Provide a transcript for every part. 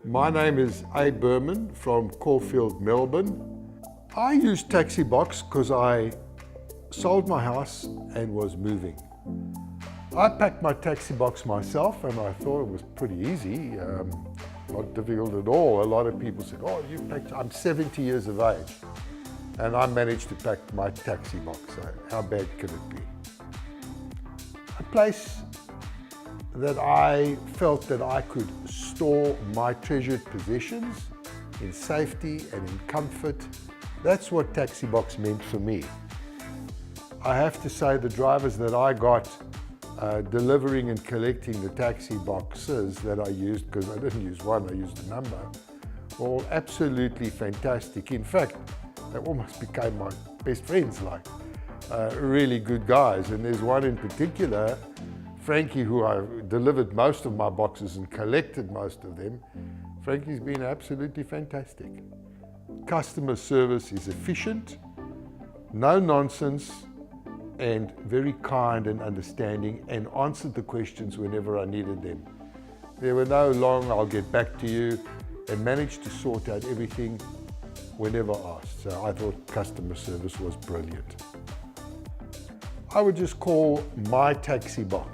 My name is A. Berman from Caulfield, Melbourne. I used TAXIBOX because I sold my house and was moving. I packed my TAXIBOX myself and I thought it was pretty easy, not difficult at all. A lot of people said, oh, you packed, I'm 70 years of age and I managed to pack my TAXIBOX, so how bad could it be? A place that I felt that I could store my treasured possessions in safety and in comfort. That's what TAXIBOX meant for me. I have to say the drivers that I got delivering and collecting the TAXIBOXes that I used, because I didn't use one, I used a number, were all absolutely fantastic. In fact, they almost became my best friends, like really good guys. And there's one in particular, Frankie, who I delivered most of my boxes and collected most of them. Frankie's been absolutely fantastic. Customer service is efficient, no nonsense, and very kind and understanding, and answered the questions whenever I needed them. There were no long, I'll get back to you, and managed to sort out everything whenever asked. So I thought customer service was brilliant. I would just call my TAXIBOX,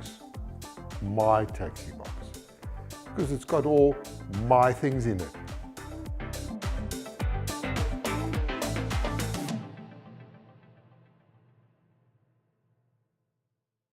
because it's got all my things in it.